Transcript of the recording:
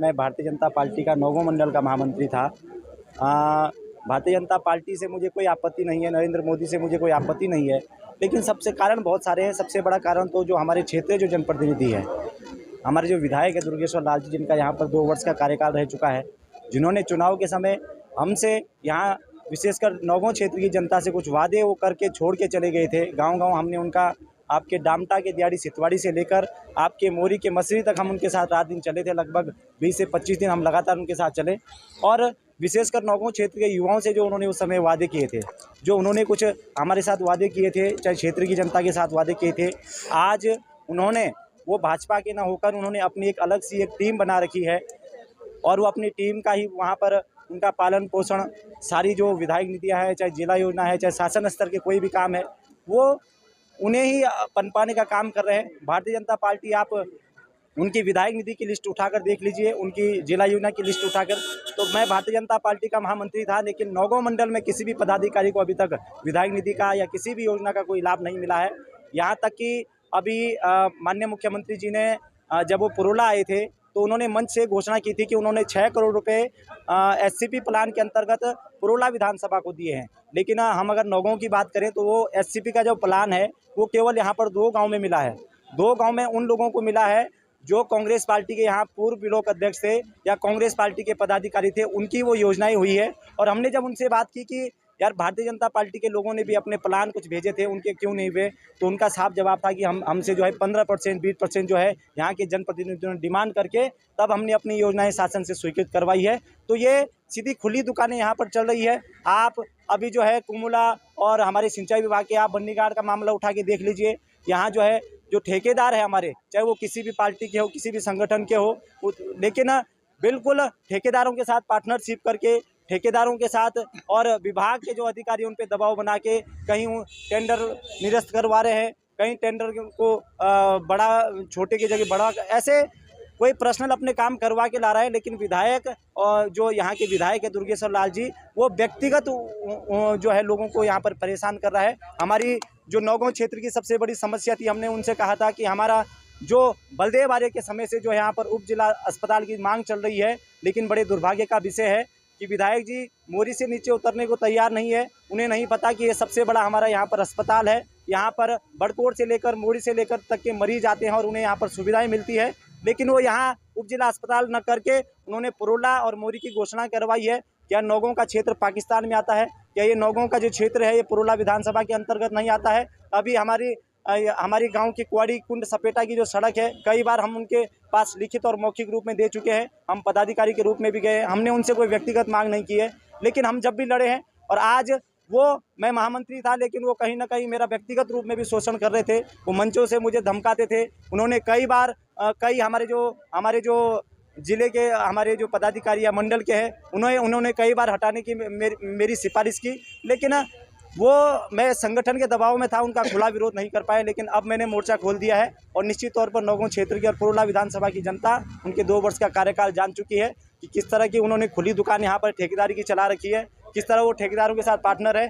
मैं भारतीय जनता पार्टी का नौगों मंडल का महामंत्री था। भारतीय जनता पार्टी से मुझे कोई आपत्ति नहीं है, नरेंद्र मोदी से मुझे कोई आपत्ति नहीं है, लेकिन सबसे कारण बहुत सारे हैं। सबसे बड़ा कारण तो जो हमारे क्षेत्रीय जो जनप्रतिनिधि है, हमारे जो विधायक है दुर्गेश्वर लाल जी, जिनका यहाँ पर 2 वर्ष का कार्यकाल रह चुका है, जिन्होंने चुनाव के समय हमसे यहाँ विशेषकर नौगों क्षेत्र की जनता से कुछ वादे वो करके छोड़ के चले गए थे। गांव-गांव हमने उनका, आपके डामटा के दियाड़ी सितवाड़ी से लेकर आपके मोरी के मसरी तक हम उनके साथ रात दिन चले थे। लगभग 20 से 25 दिन हम लगातार उनके साथ चले और विशेषकर नौगों क्षेत्र के युवाओं से जो उन्होंने उस समय वादे किए थे, जो उन्होंने कुछ हमारे साथ वादे किए थे, चाहे क्षेत्र की जनता के साथ वादे किए थे, आज उन्होंने वो भाजपा के ना होकर उन्होंने अपनी एक अलग सी एक टीम बना रखी है और वो अपनी टीम का ही वहाँ पर उनका पालन पोषण, सारी जो विधायक नीतियाँ हैं, चाहे जिला योजना है, चाहे शासन स्तर के कोई भी काम है, वो उन्हें ही पनपाने का काम कर रहे हैं। भारतीय जनता पार्टी, आप उनकी विधायक निधि की लिस्ट उठाकर देख लीजिए, उनकी जिला योजना की लिस्ट उठाकर। तो मैं भारतीय जनता पार्टी का महामंत्री था, लेकिन नौगों मंडल में किसी भी पदाधिकारी को अभी तक विधायक निधि का या किसी भी योजना का कोई लाभ नहीं मिला है। यहाँ तक कि अभी माननीय मुख्यमंत्री जी ने जब वो पुरोला आए थे तो उन्होंने मंच से घोषणा की थी कि उन्होंने 6 करोड़ रुपए एससीपी प्लान के अंतर्गत पुरोला विधानसभा को दिए हैं। लेकिन हम अगर नौगों की बात करें तो वो एससीपी का जो प्लान है वो केवल यहाँ पर 2 गांव में मिला है। 2 गांव में उन लोगों को मिला है जो कांग्रेस पार्टी के यहाँ पूर्व ब्लॉक अध्यक्ष थे या कांग्रेस पार्टी के पदाधिकारी थे, उनकी वो योजनाएं हुई है। और हमने जब उनसे बात की कि यार भारतीय जनता पार्टी के लोगों ने भी अपने प्लान कुछ भेजे थे, उनके क्यों नहीं हुए, तो उनका साफ जवाब था कि हमसे जो है 15% 20% जो है यहाँ के जनप्रतिनिधियों ने डिमांड करके तब हमने अपनी योजनाएं शासन से स्वीकृत करवाई है। तो ये सीधी खुली दुकानें यहाँ पर चल रही है। आप अभी जो है कुमुला और हमारे सिंचाई विभाग के आप बन्नीगाड़ का मामला उठा के देख लीजिए। यहाँ जो है जो ठेकेदार है हमारे, चाहे वो किसी भी पार्टी के हो, किसी भी संगठन के हो, लेकिन बिल्कुल ठेकेदारों के साथ पार्टनरशिप करके, ठेकेदारों के साथ और विभाग के जो अधिकारी उन पे दबाव बना के कहीं टेंडर निरस्त करवा रहे हैं, कहीं टेंडर को बड़ा छोटे की जगह बड़ा, ऐसे कोई पर्सनल अपने काम करवा के ला रहा है। लेकिन विधायक और जो यहाँ के विधायक है दुर्गेश्वर लाल जी, वो व्यक्तिगत जो है लोगों को यहाँ पर परेशान कर रहा है। हमारी जो नौगों क्षेत्र की सबसे बड़ी समस्या थी, हमने उनसे कहा था कि हमारा जो बलदेव आर्य के समय से जो यहाँ पर उप जिला अस्पताल की मांग चल रही है, लेकिन बड़े दुर्भाग्य का विषय है कि विधायक जी मोरी से नीचे उतरने को तैयार नहीं है। उन्हें नहीं पता कि ये सबसे बड़ा हमारा यहाँ पर अस्पताल है। यहाँ पर बड़कोट से लेकर मोरी से लेकर तक के मरीज आते हैं और उन्हें यहाँ पर सुविधाएं मिलती है, लेकिन वो यहाँ उप जिला अस्पताल न करके उन्होंने पुरोला और मोरी की घोषणा करवाई है। क्या नौगों का क्षेत्र पाकिस्तान में आता है? क्या ये नौगों का जो क्षेत्र है ये पुरोला विधानसभा के अंतर्गत नहीं आता है? अभी हमारी गांव की कुआड़ी कुंड सपेटा की जो सड़क है, कई बार हम उनके पास लिखित और मौखिक रूप में दे चुके हैं। हम पदाधिकारी के रूप में भी गए, हमने उनसे कोई व्यक्तिगत मांग नहीं की है, लेकिन हम जब भी लड़े हैं और आज मैं महामंत्री था, लेकिन वो कहीं ना कहीं मेरा व्यक्तिगत रूप में भी शोषण कर रहे थे। वो मंचों से मुझे धमकाते थे। उन्होंने कई बार हमारे जो जिले के हमारे जो पदाधिकारी या मंडल के हैं, उन्होंने कई बार हटाने की मेरी सिफारिश की, लेकिन मैं संगठन के दबाव में था, उनका खुला विरोध नहीं कर पाया। लेकिन अब मैंने मोर्चा खोल दिया है और निश्चित तौर पर नौगों क्षेत्र की और पुरोला विधानसभा की जनता उनके 2 वर्ष का कार्यकाल जान चुकी है कि किस तरह की उन्होंने खुली दुकान यहाँ पर ठेकेदारी की चला रखी है, किस तरह वो ठेकेदारों के साथ पार्टनर है।